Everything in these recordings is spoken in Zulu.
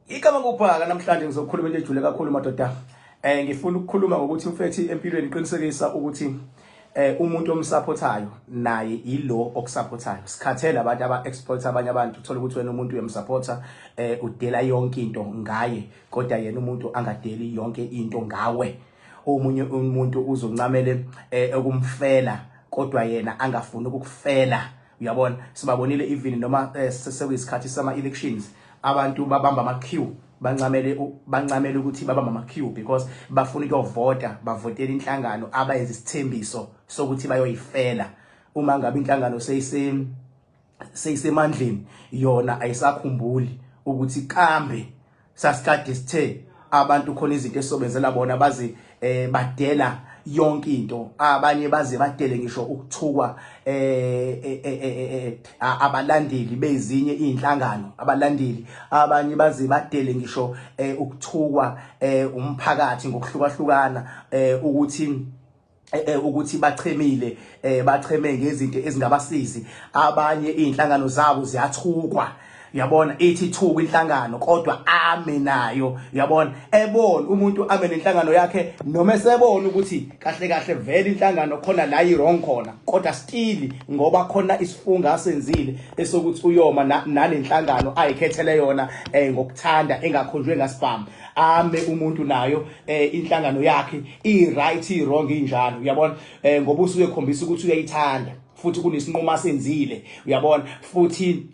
Igama ngokuphaka namhlanje ngizokhuluma into ejule kakhulu madoda. Ngifuna ukukhuluma ngokuthi mfethi empilweni iqinisekisa ukuthi umuntu omsupportayo naye ilo okusupportayo. Sikhathele abantu aba-exploit abanye abantu uthola ukuthi wena umuntu uyamsupporta udela yonke into ngaye kodwa yena umuntu angadeli yonke into ngawe. Omunye umuntu uzoncamele ukumfela kodwa yena angafuni ukukufela. Uyabona sibabonile even noma sekuyisikhathi sama elections abantu babamba ama-queue bancamele ukuthi babamba ama-queue because bafuna ukuyovota bavotela inhlangano abayenza isithembiso sokuthi bayoyifela. Uma ngabe inhlangano seyisemandleni yona ayisakhumbuli ukuthi kambe sasikade sithe abantu khona izinto esobenzela bona bazi badela yonke into. Abanye baze badele ngisho ukuthukwa abalandeli bezinye inhlangano abalandeli abanye baze badele ngisho ukuthukwa umphakathi ngokuhlukahlukana ukuthi bachemile bacheme ngezinto ezingabasizi. Abanye inhlangano zabo ziyathukwa. Uyabona ethi thuka inhlangano kodwa ame nayo. Uyabona ebona umuntu ame nenhlangano yakhe noma esebona ukuthi kahle kahle vele inhlangano khona la i-wrong khona kodwa still ngoba khona isifunga asenzile esokuthi uyoma nalenhlangano ayikhethele yona ngokuthanda engakhonjwe ngaspam ame umuntu nayo inhlangano yakhe i-right i-wrong injalo. Uyabona ngoba usuke khombisa ukuthi uyayithanda futhi kunesinqumo asenzile. Uyabona futhi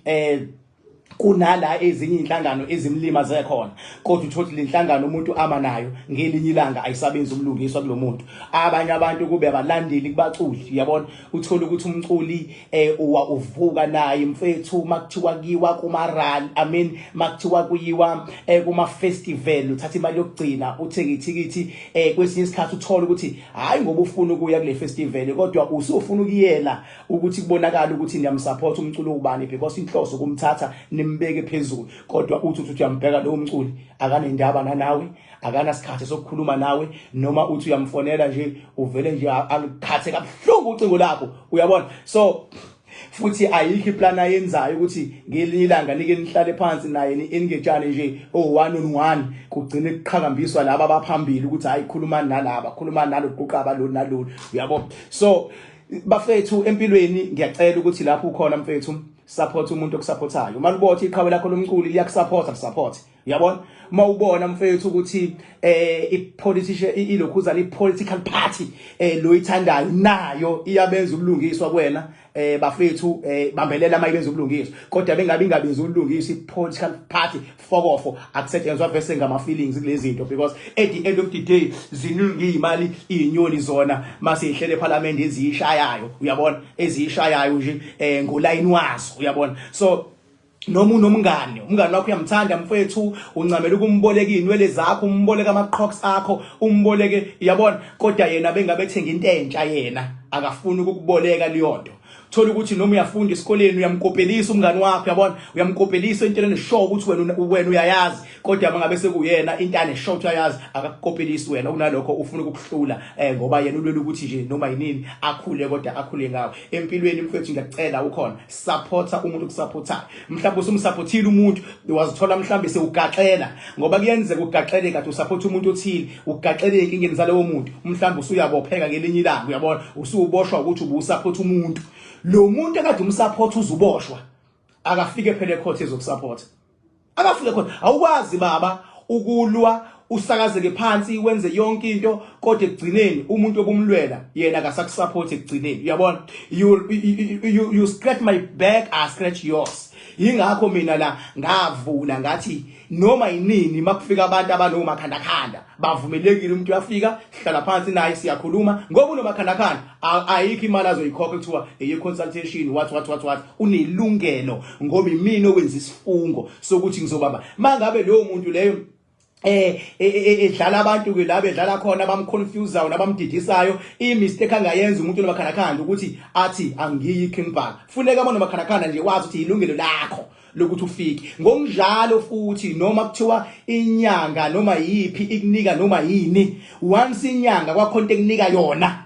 kunala ezinye inhlangano ezimlimaze khona kodwa uthothi lenhlangano umuntu ama nayo ngelinye ilanga ayisabenzi umlungiswa kulomuntu. Abanye abantu kube abalandeli kubaculi. Uyabona uthola ukuthi umculi uvuka naye mfethu makuthiwa kiwa kuma rally makuthiwa kuyiwa kuma festival uthatha imali yokugcina uthenge ithikithi kwesinye isikhathi uthola ukuthi hayi ngoba ufuna ukuya kule festival kodwa usufuna ukuyela ukuthi kubonakala ukuthi niyamsupport umculi ubani because inhloso kumthatha mbeke phezulu kodwa uthi uyambheka lo mculi akanendaba nawe akanasikhathi sokukhuluma nawe noma uthi uyamfonela nje uvele nje alikhathe kabuhlungu ucingo lakho. Uyabona so futhi ayikho iplan ayenzayo ukuthi ngelinye ilanga nike nihlale phansi naye engejane nje one on one kugcine kuqhakambiswa laba abaphambili ukuthi hayi khuluma nalaba khuluma nalo guqaba lo nalo. Uyabona so bafethu empilweni ngiyacela ukuthi lapho ukhona mfethu support umuntu okusupportayo. Uma ubothi iqhawe lakho lomculi liyakusupport support. Uyabona uma ubona mfethu ukuthi ipolitician ilokhuzana ipolitical party lo ithandayo nayo iyabenza ubulungiswa kuwena bafethu bambelela mayibenza ubulungiswa kodwa bengabenza ubulungiswa ipolitical party fuck off akusetshenzwa bese ngama feelings kulezi zinto because at the end of the day ziningi imali inyoni zona mase ihlele eParliament eziyishayayo. Uyabona eziyishayayo nje ngoline wazo. Uyabona so noma unomngane wakho uyamthanda mfethu uncamela ukumboleka inwele zakho umboleka amaqhoks akho umboleke. Uyabona kodwa yena bengabethenga into entsha yena akafuni ukukuboleka liyonto. Thola ukuthi noma uyafunda esikoleni uyamkopelisa umngane wakho. Uyabona uyamkopelisa into eneshow ukuthi wena uyayazi kodwa mangabe sekuyena into aneshow uyayazi akakopelisi wena kunalokho ufuna ukukuhlula ngoba yena ulwela ukuthi nje noma yinini akhule kodwa akhule ngawe. Empilweni mfethu ngiyacela ukhona supporta umuntu okusupportayo. Mhlawumbe usumsupportile umuntu wazithola mhlawumbe sewugaxela ngoba kuyenzeka ugaxele kade usupport umuntu othile ugaxele inkingeni zalowo muntu mhlawumbe usuyabopheka ngelinye ilanga. Uyabona usuboshwa ukuthi ubusupport umuntu lo muntu akade umsupport uzuboshwa akafike phela ecourt ezokusupport akafike khona. Awukwazi baba ukulwa usakazeke phansi wenze yonke into kodwa ekugcineni umuntu obumlwela yena akasakusupport ekugcineni. Uyabona you scratch my back I scratch yours. Yingakho mina la ngavula ngathi noma yinini makufika abantu abanomakhandakhanda bavumelekile umuntu uyafika sihlala phansi naye siyakhuluma ngoba unomakhandakhanda ayikho imali azoyikhokha kuthiwa consultation what unelungelo ngoba imini owenza isifungo sokuthi ngizobaba mangabe leyo muntu leyo edlala abantu ke la bedlala khona bamconfuseayo nabamdidisayo imistake angayenza umuntu nomakhandakhanda ukuthi athi angiyi King Park funeka abona nomakhandakhanda nje wazi ukuthi ilungelo lakho lokuthi ufike. Ngokunjalo futhi noma kuthiwa inyanga noma yipi ikunika noma yini, once inyanga kwakhonto ekunika yona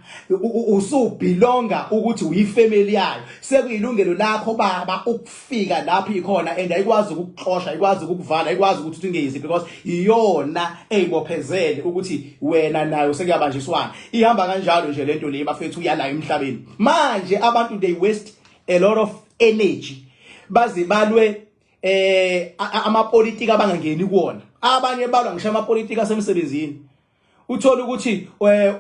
usubelonga ukuthi uyifamily yayo, sekuyilungelo lakho baba ukufika lapho ikhona and ayikwazi ukukuxosha, ayikwazi ukukuvala, ayikwazi ukuthi ungeyisi because iyona eyibophezele ukuthi wena nayo sekuyabanjiswana. Ihamba kanjalo nje lento le bafethu uyala emhlabeni. Manje abantu they waste a lot of energy bazibalwe amapolitiki abangangeni kuona. Abanye balwa ngisho amapolitiki asemsebenzini. Uthola ukuthi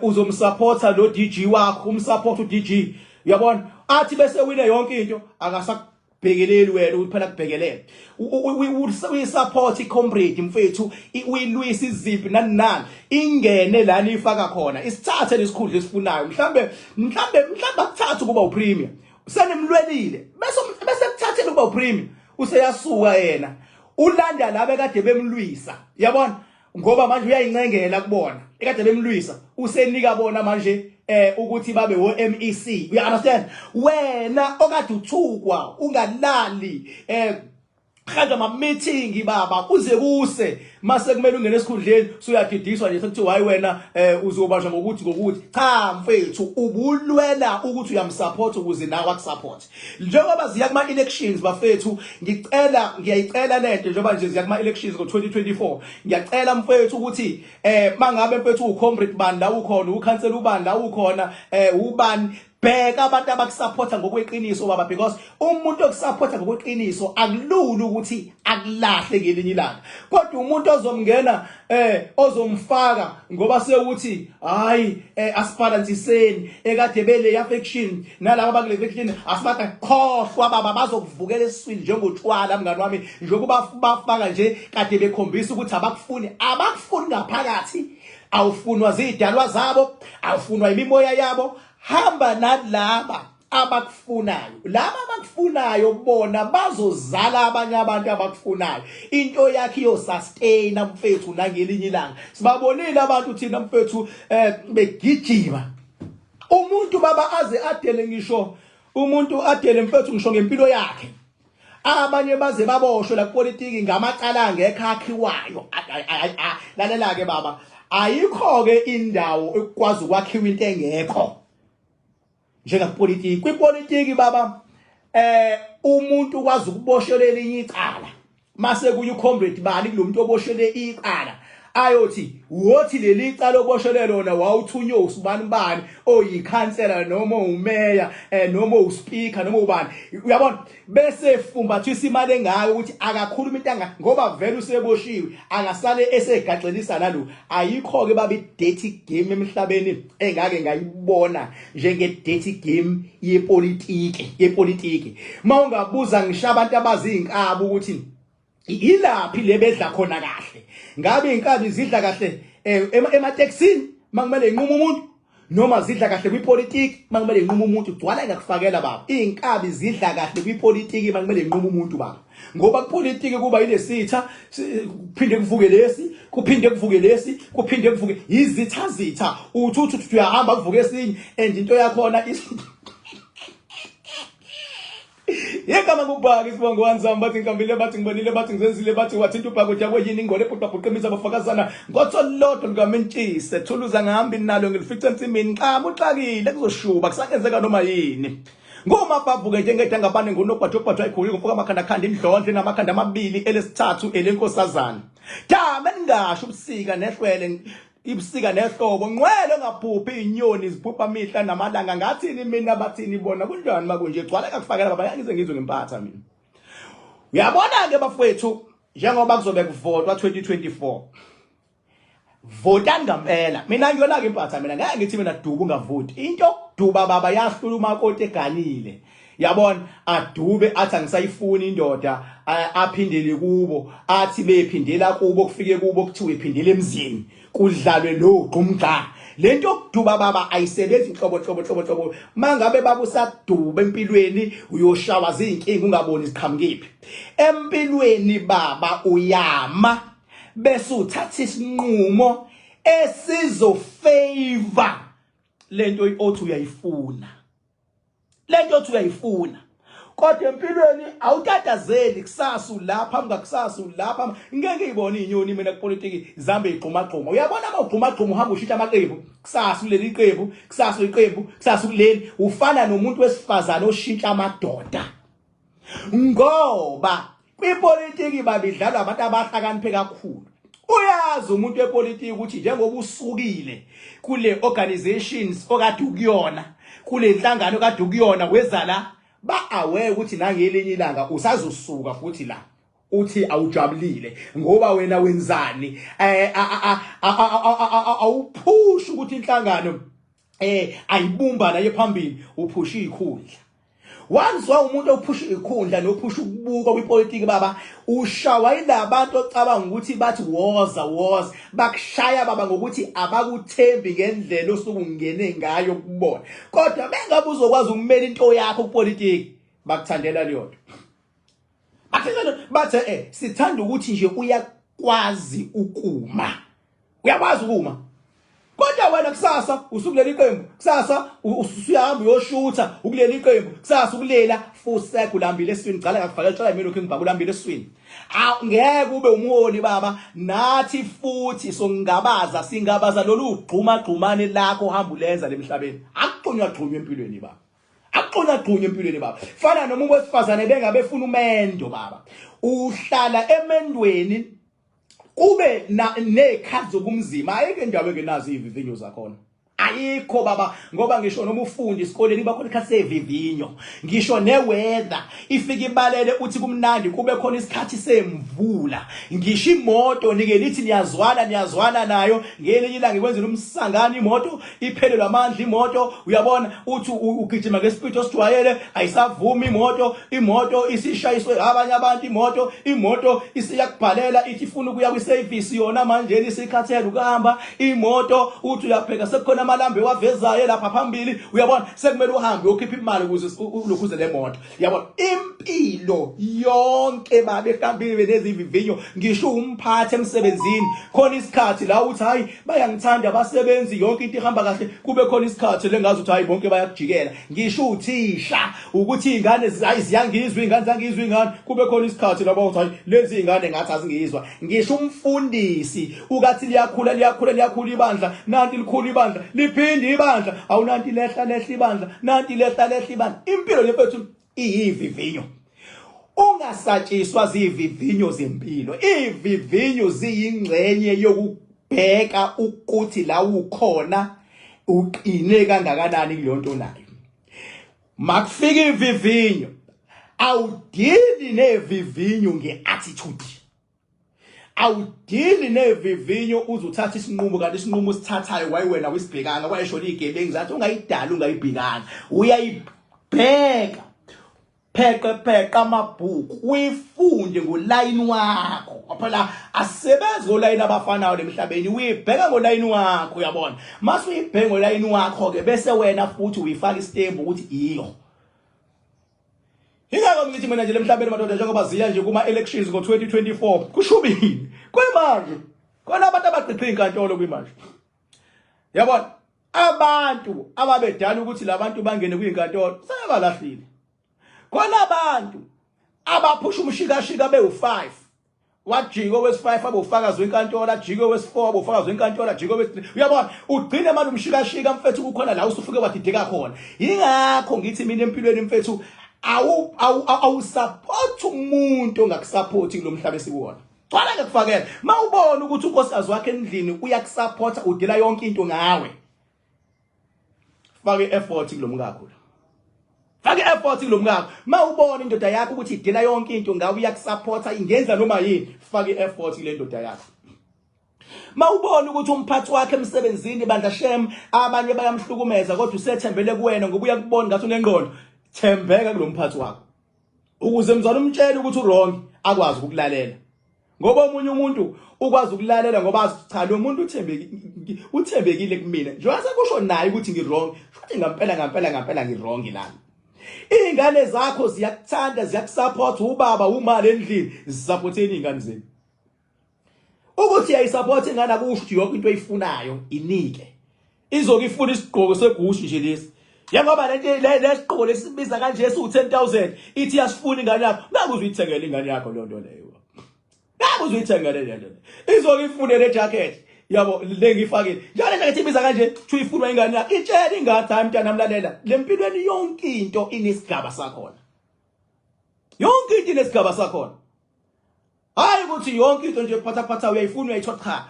uzomsupporta lo DG wakho, umsupport uDG, uyabona, athi bese wine yonke into akasakubhekeleli wena ukuthi phela kubhekelele. We support icomrade mfethu, uyilwisa iziphi nani ingene lana ifaka khona, isithathe lesikhundla esifunayo, mhlambe akuthatha kuba upremier, senemlwelile bese kuthathela kuba upremier, useyasuka yena ulanda labe kade bemlwisa, uyabona, ngoba manje uyayincengela kubona ekade bemlwisa, usenika bona manje ukuthi babe wo MEC. You understand? Wena okade uthukwa ungalali khanda ma meeting baba uze kuse mase kumele ungene esikhundleni suyadidiswa nje sekuthi hayi wena uzobanjwa ngokuthi cha mfethu ubulwela ukuthi uyamsupport ukuze nawe akusupport. Njengoba ziya kuma elections bafethu, ngiyayicela lento njengoba nje ziya kuma elections ngo2024, ngiyacela mfethu ukuthi mangabe mfethu ucomrade bani la ukhona, ukhansela ubani la ukhona, ubani, bheka abantu abakusupporta ngokweqiniso baba, because umuntu okusupporta ngokweqiniso akulula ukuthi akulahle ngelinye ilanga. Kodwa umuntu ozomngena ozomfaka ngoba sekuthi hayi asibalansiseni ekade bele affection nalabo bakule affection asibaka khohlwa baba bazokuvukela esiswini njengotshwala mngani wami, njengoba bafaka nje kade bekhombisa ukuthi abakufuni ngaphakathi, awufunwa zidalwa zabo, awufunwa imimoya yabo. Hamba nalaba abakufunayo, laba abakufunayo bona bazozala abanye abantu abakufunayo, into yakhe yo sustain mfethu nangelinye ilanga. Sibabonile abantu thina mfethu begijima, umuntu baba aze adele, ngisho umuntu adele mfethu ngisho ngempilo yakhe, abanye baze baboshwe la politiki ngamacala angekakhiwayo. Lalela ke baba, ayikho ke indawo ekwazi ukwakhiwa into engekho njengapolitiki. Kwipolitiki baba umuntu kwazi ukuboshelela inye icala, mase kuyi comrade bani kulomuntu oboshele icala ayothi wothi leli icala oboshelele lona wawuthunywa usibani oyikhansela noma umeya noma uspeaker noma ubani, uyabona, bese fumbathisa imali engayo ukuthi akakhuluma intanga ngoba vele useboshiwe angasale esegaxelisa nalo. Ayikho ke baba dirty game emhlabeni engake ngayibona njenge dirty game yepolitiki. Mawungabuza ngisho abantu abazinkaba ukuthi ilaphi lebedla khona kahle, ngabe inkabi zidla kahle emateksini makumele inquma umuntu, noma zidla kahle kwipolitiki makumele inquma umuntu? Gcwala ngakufakela baba, inkabi zidla kahle kwipolitiki makumele inquma umuntu baba, ngoba kupolitiki kuba ilesitha kuphinde kuvuke lesi, kuphinde kuvuke lesi, kuphinde kuvuke izitha uthi uyahamba kuvuke esinye and into yakhona yekama kubhaka isibongo wanzama bathi ngihambile, bathi ngibonile, bathi ngizenzile, bathi wathinta ubhaka ujakwe yini ingole phuqaphuqemisa abafakazana ngotholodwa likamentshise thuluza ngihamba nalo ngilifica ensimini qama uxakile kuzoshuba kusakenzeka noma yini. Ngoma bavuke njengeda ngabane ngonobhatho ayikhulu ngomfoka amakhanda khanda indlondle namakhanda amabili elesithathu elenkosazana. Dama ningasho ubusika nehlwele ibusika nehlobo ngcwele ngaphuphi inyoni ziphupha mihla namalanga ngathini mina bathini bona kunjani makunje gcwala kakufakela baba yangize ngizwe ngempatha mina. Uyabona ke bafowethu, njengoba kuzobe kuvotwa 2024, votani ngempela. Mina ngiyona ke impatha, mina ngeke ngithi mina dubu ungavoti. Into duba baba yahlula umakoti eganile, yabona, adube athi angisayifuni indoda, aphindele kubo, athi bephindela kubo kufike kubo kuthiwe iphindele emzini kudlalwe lo gqumgqa. Lento yokuduba baba ayisebenzi inhlobo. Mangabe baba usaduba empilweni uyoshawa zinkinga ungaboni iziqhamukiphi. Empilweni baba uyama bese uthatha isinqumo esizofavor lento othi uyayifuna. Lento othi uyayifuna. kodwa empilweni awutatazeli kusasa ulapha ngakusasa ulapha ngeke ngiyibone inyoni mina kupolitiki zambe igxuma uyabona amagxuma uhamba ushintsha amaqembu kusasa kuleli iqembu kusasa iqembu kusasa kuleli ufana nomuntu wesifazane oshintsha amadoda ngoba kwipolitiki babidlalwa abantu abahlakaniphe kakhulu uyazi umuntu wepolitiki ukuthi njengoba usukile kule organizations okade ukuyona kule nhlangano okade ukuyona weza la ba aware ukuthi nangelinye ilanga usazosuka futhi la uthi awujabulile ngoba wena wenzani awuphushi ukuthi inhlangano ayibumba naye phambili uphusha ikhundla once umuntu ophusha ikhundla nophusha ukubuka kwipolitiki baba ushawa ilabantu ocabanga ukuthi bathi woza bakushaya baba ngokuthi abakuthembi ngendlela osukungene ngayo kubona kodwa bengabe uzokwazi ukumela into yakho kupolitiki bakuthandela leyo bathe sithanda ukuthi nje uyakwazi ukuma uyakwazi ukuma kodwa wena kusasa usukuleli iqembu kusasa usuyahamba uyoshutha ukuleli iqembu kusasa ukulela fusek ulambile eswini cala ngakufakela tshela mina lokho ngibhaka ulambile eswini ngeke ube umholi baba nathi futhi singabaza lolu gxumane lakho hamba ulenza lemhlabeni akuxunywa empilweni baba aqunya empilweni baba fana nomuntu wesifazane bengabe efuna umendo baba uhlala emendweni kube nekhathi zokumzima ayike indawo engenazo ivivinyo zakhona ayikho baba ngoba ngisho noma ufundi esikoleni bakhona ikhathi sevivinyo ngisho neweather ifika ibalele uthi kumnandi kube khona isikhathi semvula ngisho imoto nike lithi niyazwana nayo ngelinye ilanga ikwenzela umsangani imoto iphelelwa amandla imoto uyabona uthi ugijima ngespeed osijwayele ayisavumi imoto isishayiswe abanye abantu imoto isiyakubhalela ithi ifuna ukuya kwiservice yona manje isikhathela ukuhamba imoto uthi uyapheka sekukhona amalambe wavezayo lapha phambili uyabona sekumele uhambe uyokhipha imali ukuze ulokhuze le moto yabona impilo yonke babe ehlambile nezivivinyo ngisho umphathi emsebenzini khona isikhathi la uthi hayi bayangithanda abasebenzi yonke into ihamba kahle kube khona isikhathi lengazi uthi hayi bonke bayakujikela ngisho uthisha ukuthi ingane ziyangizwa ingane zangizwa kube khona isikhathi lapho uthi hayi lezi ingane ngathi azingizwa ngisho umfundisi ukathi liyakhula ibandla nanti likhulu ibandla liphinde ibandla awunanti lehla ibandla nanti lehla ibandla impilo yethu iyivivinyo ungasatshiswa zivivinyo zempilo ivivinyo ziyingcenye yokubheka ukuthi la ukhona uqine kangakanani kuleyo nto nayo makufika ivivinyo awudili nevivinyo ngeattitude awudili nevivinyo uzuthatha isinqumo kanti isinqumo sithathayo wayiwena wisibhekanga wayisho ligebengu zathi ungayidala ungayibhekanga uyayibheka pheka amabhuku uyifunde ngolayini wakho phela asebenze ngolayini abafanayo emhlabeni uyibheka ngolayini wakho uyabona mase uyibheka ngolayini wakho ke bese wena futhi uyifaka istembu ukuthi iyo ingakho ngithi mina nje lemhlabeni madoda njengoba ziya nje kuma elections ngo2024 kushubile kwemanje khona abantu abaqhiqha inkantolo kwimanje yabona abantu ababedala ukuthi labantu bangene kwinkantolo sebalahlile khona abantu abaphusha umshikashika bewu5 wajiko wesi5 abofakazi wenkantolo ajiko wesi4 abofakazi wenkantolo ajiko wesi3 uyabona ugcine manje umshikashika mfethu kukhona la usufuke wadideka khona ingakho ngithi mina empilweni mfethu awusupport umuntu ongakusupport kulomhlaba esikuwona cwala ngekufakela mawubona ukuthi unkosikazi wakhe endlini uyakusupporta udila yonke into ngawe fake effort kulomkakho fake effort kulomkakho mawubona indoda yakho ukuthi idila yonke into ngawe uyakusupporta ingenza noma yini fake effort kule ndoda yakho mawubona ukuthi umphathi wakhe emsebenzini bandla shem abanye bayamhlukumeza kodwa usethembele kuwena ngoba uyakubona ngathi unengqondo thembeka kulomphathi wakho ukuze mzala umtshele ukuthi wrong akwazi ukulalela ngoba omunye umuntu ukwazi ukulalela ngoba cha lo muntu uthembekile kumina njengoba sekusho naye ukuthi ngirong futhi ngampela ngirong lana ingane zakho ziyakuthanda ziyakusupport ubaba umali endlini zisupporteni ingane zenu ukuthi uyayisupport ingane akusho yonke into oyifunayo inike izokufuna isigqoko segushi nje lesi Njengoba lesiqoko lesibiza kanje esu10,000 ithi yasifuna ingane yakho, ngabe uzuyithengela ingane yakho lo nto leyo. Ngabe uzuyithengela le nto. Izoke ifune le jacket. Yabo le ngifakile. Njalo nje ibiza kanje, thu ifunwa ingane yakho. Itshela ingane time mntana namlalela. Lempilweni yonke into inesigaba sakhona. Yonke into inesigaba sakhona. Hayi ukuthi yonke into nje phatha uyayifuna uyayithola cha.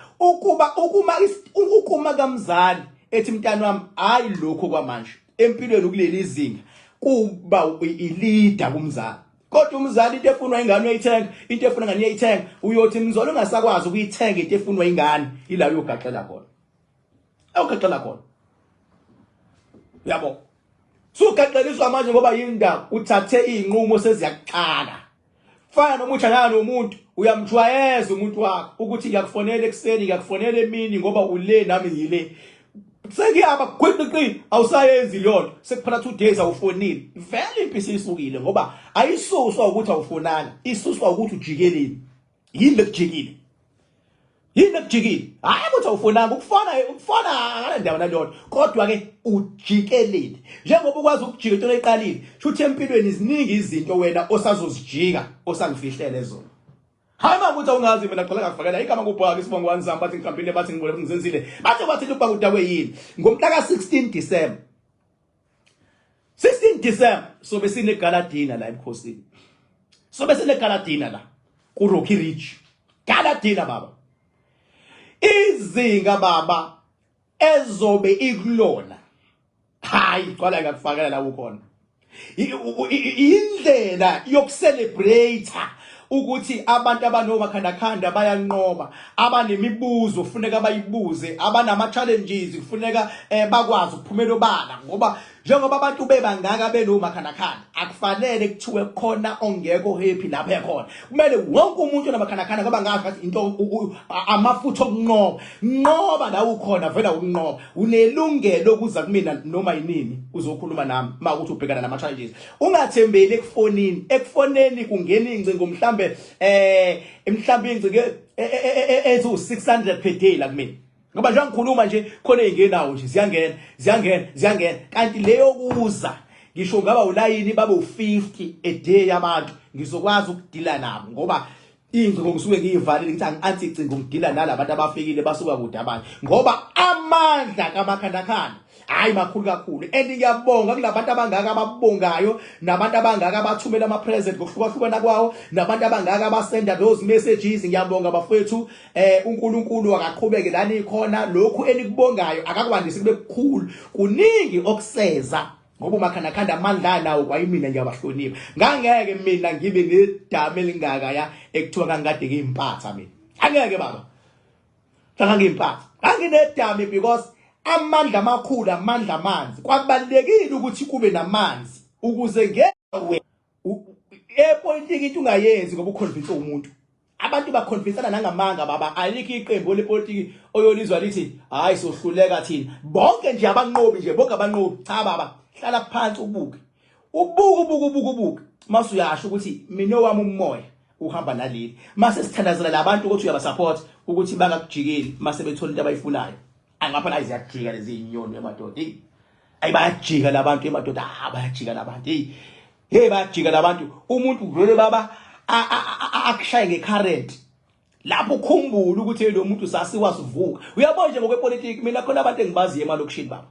Ukuma kamzali ethi mntana wami hayi lokho kwamanje. Empilweni ukuleli izinga kuba ileader kumzali. Kodwa umzali into efunwa ingane uyayithenga, into efuna ngane uyayithenga, uyothi mzolo ungasakwazi ukuyithenga into efunwa ingane, ila uyogaxela khona. Awugaxela khona. Yabo. Sugaxeliswa manje ngoba yindaba uthathe izinqumo seziyakuxaka. Fana nomuthi ngalo umuntu uyamjwayeza umuntu wakho ukuthi ngiyakufonela ekseni, ngiyakufonela emini ngoba ule nami ngile. Sekuyaba quickly awusayenzi lonto sekuphala 2 days awufonile vele impisi isukile ngoba ayisuswa ukuthi awufonanga isuswa ukuthi ujikeleni yini lekujikile hayi ukuthi awufonanga ukufona ngale ndawo nalona kodwa ke ujikeleni njengoba ukwazi ukujika into leqalile shuthi empilweni iziningi izinto wena osazozijika osangifihlele zona. Hayi makuthi awungazi mina qala ngakufakela igama kubhaka isibongo wanzama bathi ngikampile bathi ngibole ngizenzile bathi lubhaka udawe yini ngomhla ka 16 December 16 December sobe sine galadina la ebukhosini sobe sine galadina la ku Rocky Ridge galadina baba izinga baba ezobe ikulona hayi qala ngakufakela la ukhona indlela yokucelebrate ukuthi abantu abanomakhandakhanda bayanqoba abanemibuzo kufuneka bayibuze abanama challenges kufuneka bakwazi ukuphumela obala ngoba njengoba abantu bebangaka benomakhandakhanda akufanele kuthiwe khona ongekho happy lapha ekhona kumele wonke umuntu onamakhandakhanda ngoba ngathi into amafutha okunqoba la ukhona vela ukunqoba unelungelo ukuza kumina noma yinini uzokhuluma nami makuthi ubhekana nama challenges ungathembeli ekufoneni kungena ingcingo mhlambe ingcingo ezu 600 per day la kumina ngoba nje ngikhuluma nje khona eyingenawo nje ziyangena kanti leyo kuza ngisho ngaba ulayini babe u50 a day abantu ngizokwazi ukudila nabo ngoba ingcingo ngisuke ngiyivalile ngithi anti ingcingo ngidila nalabantu abafikile basuka kude abantu ngoba amandla kamakhandakhanda hayi makhulu kakhulu ngiyabonga kulabantu abangaka ababongayo nabantu abangaka abathumela ama present ngokuhlukahlukana kwawo nabantu abangaka abasenda those messages ngiyabonga bafethu uNkulunkulu akaqhubeke lani khona lokhu enikubongayo akakwandisi kube kukhulu kuningi okuseza ngoba umakhandakhanda amandla nawo kwayimina ngiyabahlonipha ngangeke mina ngibe ngedama elingaka ya ekuthiwa ngangikade ngiyimpatha mina angeke baba ngiyimpatha anginedama because amandla amakhulu amandla amanzi kwakubalekile ukuthi kube namanzi ukuze ngewe epolitiki into ungayenzi ngoba uconvince umuntu abantu baconvinceana nangamanga baba alikho iqembu lepolitiki oyolizwa lithi hayi sohluleka thina bonke nje abanqobi nje bonke abanqobi cha baba hlala phansi ubuke mase uyasho ukuthi mina wami umoya uhamba naleli mase sithandazela labantu ukuthi uyabasupport ukuthi bangakujikeli mase bethola into abayifunayo angapha iziyajika lezi inyoni emadoda ayibajika labantu emadoda bayajika labantu bayajika labantu umuntu vele baba akushaye ngecurrent lapho ukhumbula ukuthi lo muntu sasiwasivuka uyabona nje ngokwepolitiki mina khona abantu engibaziyo emalokishini baba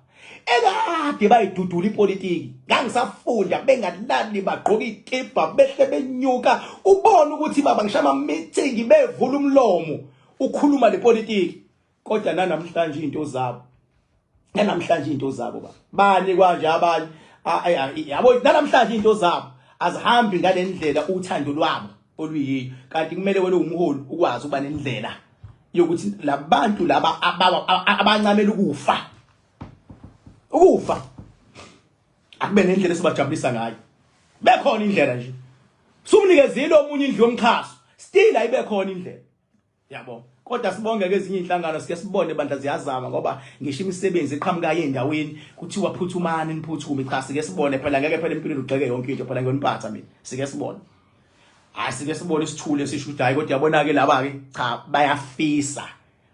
ekade bayidudula ipolitiki ngangisafunda bengalali bagqoka ikipa behle benyuka ubona ukuthi baba ngishama meeting bevula umlomo ukhuluma lepolitiki kodwa namhlanje into zabo baba bani kwanje abanye yabo namhlanje into zabo azihambi ngalendlela uthando lwabo oluyiyo kanti kumele wena umholi ukwazi ukuba nendlela yokuthi labantu laba abancamela ukufa akube nendlela esibajabulisa ngayo bekhona indlela nje sumnikezile omunye indlu yomkhaso still ayibe khona indlela yabo kodwa sibonge ke ezinye inhlangano sike sibone bandla ziyazama ngoba ngisho imisebenzi eqhamuka endaweni kuthiwa phuthumani niphuthume cha sike sibone phela ngeke phela impilo ugxeke yonke into phela ngiyoniphatha mina sike sibone sike sibone isithule sisho ukuthi hayi kodwa yabona ke laba ke cha bayafisa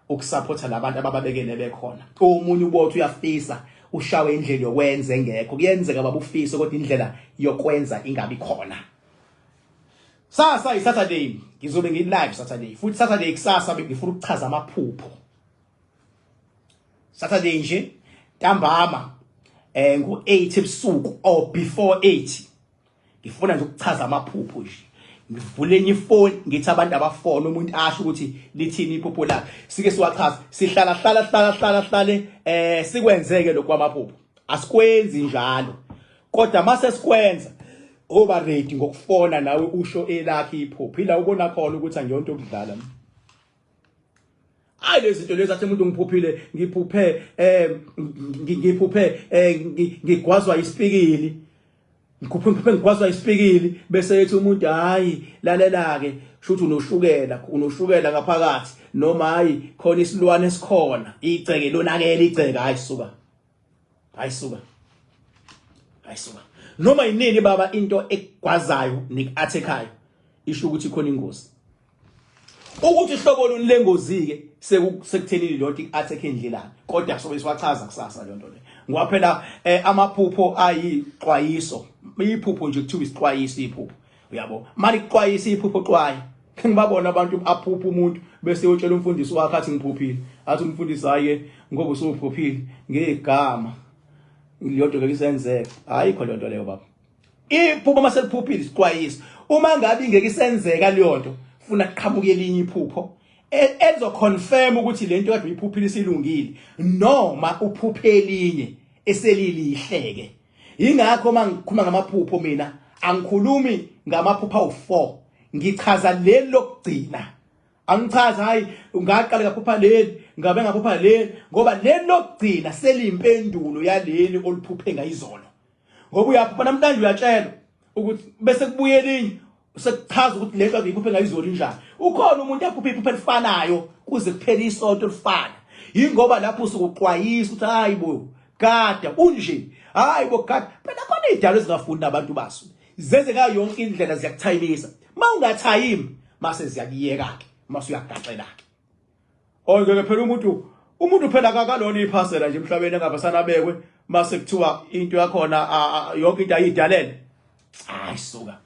ukusupporta labantu abababekele bekhona omunye ubotho uyafisa ushawe indlela yokwenza engekho kuyenzeka baba ufise kodwa indlela yokwenza ingabi khona. Sasa iSaturday ngizobe ngi-live Saturday futhi Saturday kusasa ngifuna ukuchaza amaphupho. Saturday nje ntambama ngu-8 ebusuku or before 8 ngifuna nje ukuchaza amaphupho nje. Ngivule enye ifoni ngithi abantu abafona umuntu asho ukuthi lithini iphupho lakhe sike siwachaza sihlala sikwenzeke lokho kwamaphupho asikwenzi njalo kodwa mase sikwenza oba ready ngokufona nawe usho elakhe iphupho ila ubona khona ukuthi angiyonto okudlala. Hayi lezi zinto lezi athi umuntu ngiphuphile ngigwazwa isipikili ngigwazwa isipikili bese yethi umuntu hayi lalela-ke shuthi unoshukela ngaphakathi noma hayi khona isilwane esikhona igceke lonakela igceke hayi suka noma yinini baba into egwazayo nek-athekayo isho ukuthi khona ingozi ukuthi ihlobo luni lengozi-ke sekuthenini lonto i-atheke endlelani kodwa sobe siwachaza kusasa lonto le ngoba phela amaphupho ayixwayiso iphupho nje kuthiwa isixwayiso iphupho uyabo mali kuxwayisa iphupho xwaya ngibabona abantu aphupha umuntu bese uyotshela umfundisi wakhe athi ngiphuphile athi umfundisi hayi ngoba usuphuphile ngegama liyonto ke isenzeka ayikho lonto leyo baba iphupho mase liphuphile isixwayiso uma ngabe ingeke isenzeka leyonto funa kuqhamuka elinye iphupho ezo confirm ukuthi lento kade uyiphuphile isilungile noma uphuphe elinye eselilihleke. Ingakho mangikhuluma ngamaphupho mina angikhulumi ngamaphupho awu4 ngichaza leli lokugcina angichaza hayi ungaqala ngaphupha leli ngabe ngaphupha leli ngoba leli lokugcina selimpendulo yaleli oluphuphe ngayizolo ngoba uyaphupha namhlanje uyatshela ukuthi bese kubuye elinye sekuchaza ukuthi lento kade uyiphuphe ngayizolo injani ukhona umuntu aphupha iphupho elifanayo kuze kuphele isonto elifana ingoba lapho usukuxwayisa ukuthi hayibo gada unje hayibo gada phela khona idalo ezingafuni nabantu baso zenzeka yonke indlela ziyakuthayimisa mawungathayimi mase ziyakiyeka ke mase uyagaxela ke ongeke phela umuntu phela kakalona iphasela nje emhlabeni engabasana bekwe mase kuthiwa into yakhona yonke into ayidalele hayi suka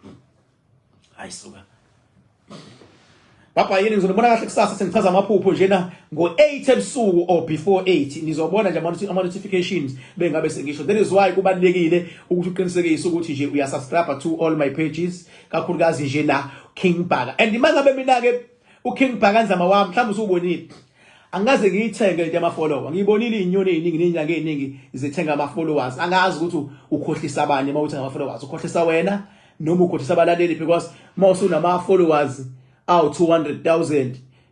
Papa yini ngizobona kahle kusasa sengichaza amaphupho njena ngo-8 ebusuku or before 8 nizobona nje ama notifications bengabe sengisho. That is why kubalekile ukuthi uqinisekise ukuthi nje uyasubscribe to all my pages kakhulukazi nje la King Bhaka. And mangabe mina ke uKing Bhaka nzama wami mhlawumbe usubonile angaze ngiyithenge nje ama follower ngiyibonile inyoni eziningi nezinyanga eziningi zithenga ama followers angazi ukuthi ukhohlisa abanye mawuthenga ama followers ukhohlisa wena noma ukhohlisa abalaleli because mawusunama followers awu 200,000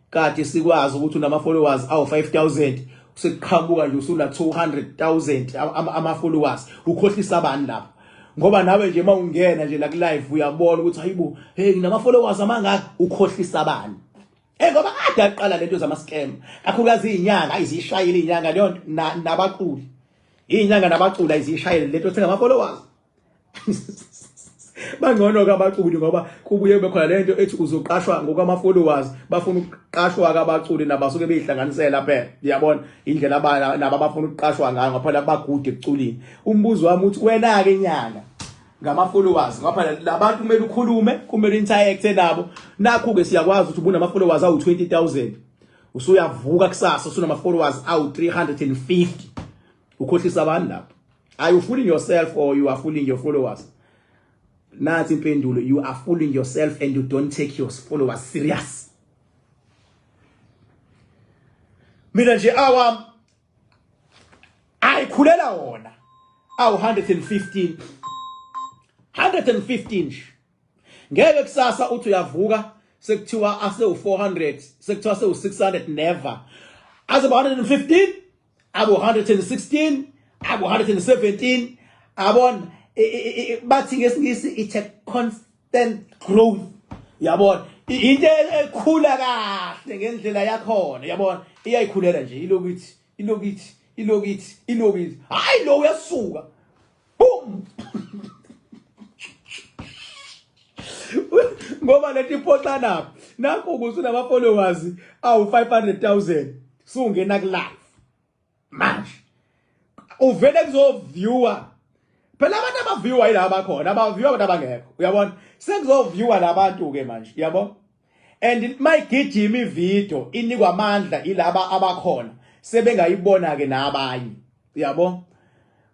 kade sikwazi ukuthi unama followers awu 5,000 sekuqhamuka nje usuna 200,000 ama followers ukhohlisa abantu lapho ngoba nawe nje mawungena nje la ku live uyabona ukuthi hayibo hey nginama followers amangaka ukhohlisa abantu ngoba kade aqala lento zama scam kakhulukazi izinyanga izishayile izinyanga leyo nabaculi izinyanga nabaculi izishayile lento thenga ama followers bangcono kabaculi ngoba kubuye bekhona lento ethi uzoqashwa ngokwama followers bafuna ukuqashwa kabaculi nabasuke beyihlanganisela phela uyabona indlela naba bafuna ukuqashwa ngayo ngaphela bagude ekuculini umbuzo wami uthi wena ke inyanga ngama followers ngapha labantu kumele ukhulume kumele interact nabo nakho ke siyakwazi ukuthi ubuna ama followers awu 20,000 usuyavuka kusasa usunama followers awu 350 ukhohlisa abantu lapho are you fooling yourself or you are fooling your followers? Nathi impendulo you are fooling yourself and you don't take your followers serious. Mina nje ayikhulela wona awu 115 ngeke kusasa uthi uyavuka sekuthiwa ase u400 sekuthiwa ase u600 never aze 115 abo 116 abo 117 abona bathi ngesingisi it's a constant growth yabona into ekhula kahle ngendlela yakhona yabona iyayikhulela nje ilokithi hayi lo uyasuka boom ngoba lethi iphoxa napha nakho kusunama followers awu 500,000 sungena ku live manje uvele kuzoviewer phela abantu abaviewer yilabo abakhona abaviewer abantu abangekho uyabona sekuzoviewer labantu ke manje yabo and mayigijima ivideo inikwa amandla ilaba abakhona sebengayibona ke nabanye yabo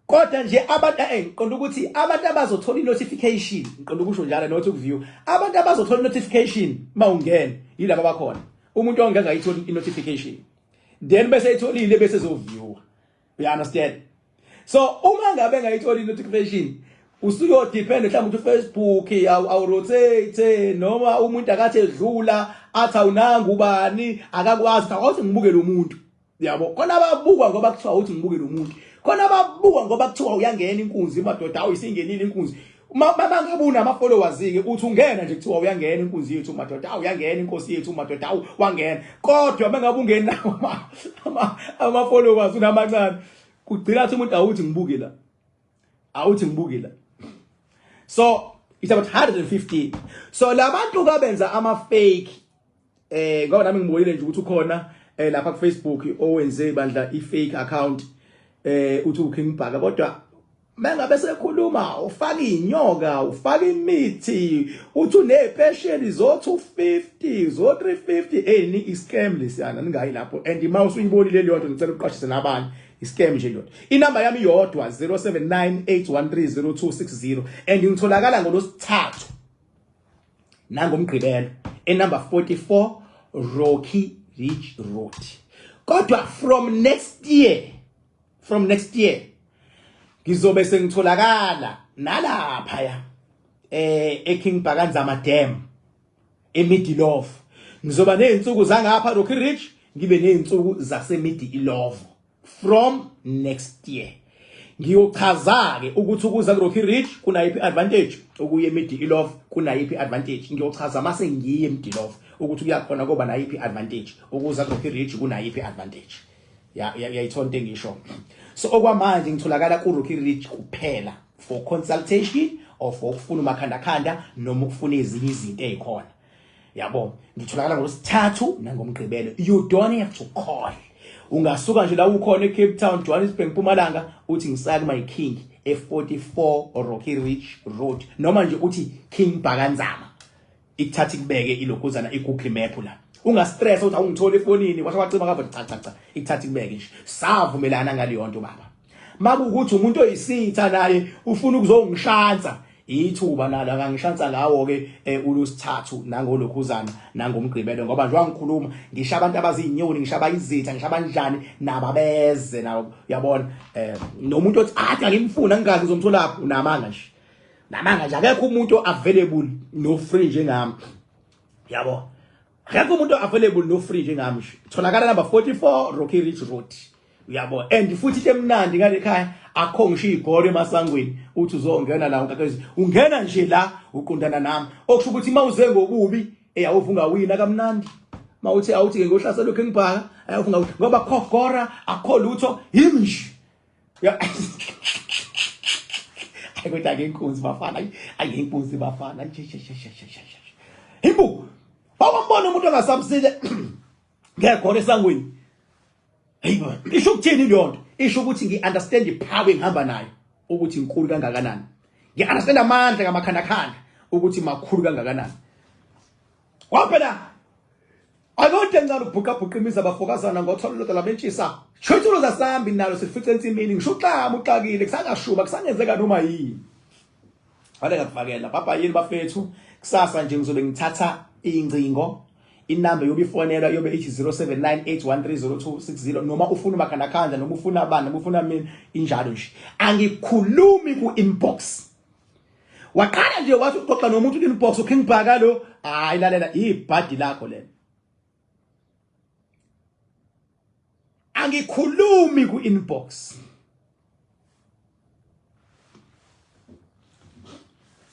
kodwa nje abantu ngiqonda ukuthi abantu abazothola i-notification ngiqonda ukusho njalo not ukuview abantu abazothola i-notification mawungena yilabo abakhona umuntu ongeke ayitholi i-notification then bese etholile bese zoviewer you understand so uma ngabe ngayitholi i-notification usuke depend mhlawumbe ukuthi Facebook awu-rotate noma umuntu akathi edlula athi awunanga ubani akakwazi awuthi ngibuke lo muntu yabo khona ababukwa ngoba kuthiwa uthi ngibuke lo muntu khona ababukwa ngoba kuthiwa uyangena inkunzi madoda ayisingenile inkunzi mangabuna ama followers ke uthi ungena nje kuthiwa uyangena inkunzi yethu madoda uyangena inkosi yethu madoda wangena kodwa mangabungeni nawo ama followers unamancane kugcina ukuthi umuntu awuthi ngibuke la awuthi ngibuke la so it's about 150 so labantu kabenza ama fake ngoba nami ngibonile nje ukuthi ukhona lapha ku Facebook owenze bandla i fake account uthi uking bhaka kodwa mangabe sekhuluma ufaka inyoka ufaka imithi uthi unepesheni zo 250 zo 350 ni scam lesiyana ningayi lapho and mouse uyibonile le nto ngicela uqashise nabanye scam nje lona inamba yami yodwa 0798130260 and ngitholakala ngolosithathu nangomgqibelo enumber 44 Rocky Ridge Road kodwa from next year ngizobe sengitholakala nalapha ya eKing Bhakanzama Dam eMidilove ngizoba nezinsuku zangapha Rocky Ridge ngibe nezinsuku zase Midilove from next year ngiyochaza ke ukuthi ukuza ku Rocky Ridge kuna yipi advantage ukuye eMidilove kuna yipi advantage ngiyochaza mase ngiye eMidilove ukuthi kuyakhona kuba na yipi advantage ukuza ku Rocky Ridge kuna yipi advantage yayithonto engisho so okwamanje ngitholakala ku Rocky Ridge kuphela for consultation or for ukufuna umakhanda noma ukufuna ezinye izinto ezikhona yabo ngitholakala ngolosithathu nangomgqibelo you don't have to call ungasuka nje la ukhona eCape Town Johannesburg Mpumalanga uthi ngisaka my king e44 Rocky Ridge Road noma nje uthi King Bhakanzama ikuthatha ikubeke ilokhuzana iGoogle map la ungastress uthi awungithola efonini washo wacima kava cha ikuthatha ikubeke nje savumelana ngaleyo nto baba makukuthi umuntu oyisitha naye ufuna ukuzongishansa ithuba nalo akangishansa ngawo ke ulusithathu nangolokhuzana nangomgqibelo ngoba nje wangikhuluma ngisha abantu abazinyoni ngishaba izitha ngishaba njani nababeze nawo uyabona nomuntu othi athi angimfuna ngingazi ngizomthola lapho namanga nje akekho umuntu available no free njengami yabo akekho umuntu available no free njengami tholakala number 44 Rocky Ridge Road uyabo and futhi emnandi ngale ekhaya akho ngisho igoro emasangweni uthi uzongena la unkakezi ungena nje la uqondana nami okusho ukuthi mawuze ngokubi awuvunga wina kamnandi mawuthi awuthi ngohlaselo King Bhaka ayavunga ngoba khogora akho lutho yimshi ayikho ke inkunzi bafana ayinkunzi bafana himbu bawambona umuntu ongasamsile ngegoro esangweni hey isho ukuthini leyo nto isho ukuthi ngi-understand ipower engihamba nayo ukuthi inkulu kangakanani ngi-understand amandla kamakhandakhanda ukuthi makhulu kangakanani waphela akonke ncane ubhuqabhuqa imizi abafokazana ngothololota labentshisa shothulo zasambi nalo sifice ensimini ngisho uxama uxakile kusangashuba kusangenzeka noma yini wale ngakufakela papa yini bafethu kusasa nje ngizobe ngithatha ingcingo inamba yobifonela yobe ithi 0798130260 noma ufuna umakhandakhanda noma ufuna abana noma ufuna mina injalo nje angikhulumi ku inbox waqala nje wathi uxoxa nomuntu ku inbox uKing Bhaka lo hayi lalela ibhadi lakho lena angikhulumi ku inbox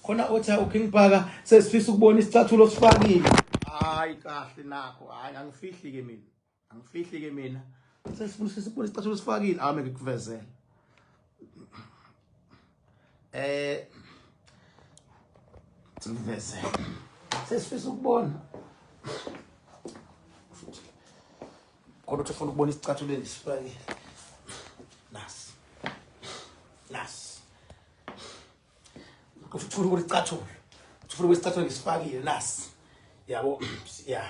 khona uthi uKing Bhaka sesifisa ukubona isicathulo sifakile hayi kahle nakho hayi angifihli ke mina sesifuna isicathulo sifakile ame ngikuvezela tiveze sesifisa ukubona kodwa ufuna ukubona isicathulo lesifakile nasi ufuna ukulicathulo ufuna ukusicathulo ngisifakile nasi yabo ya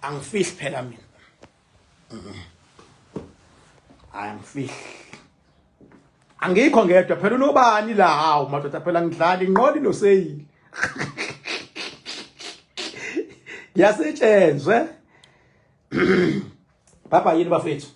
angifihli phela mina angifihli angikho ngedwa phela unobani la hawu madoda phela ngidlala inqoli noseyili yasetshenzwe baba yini bafethu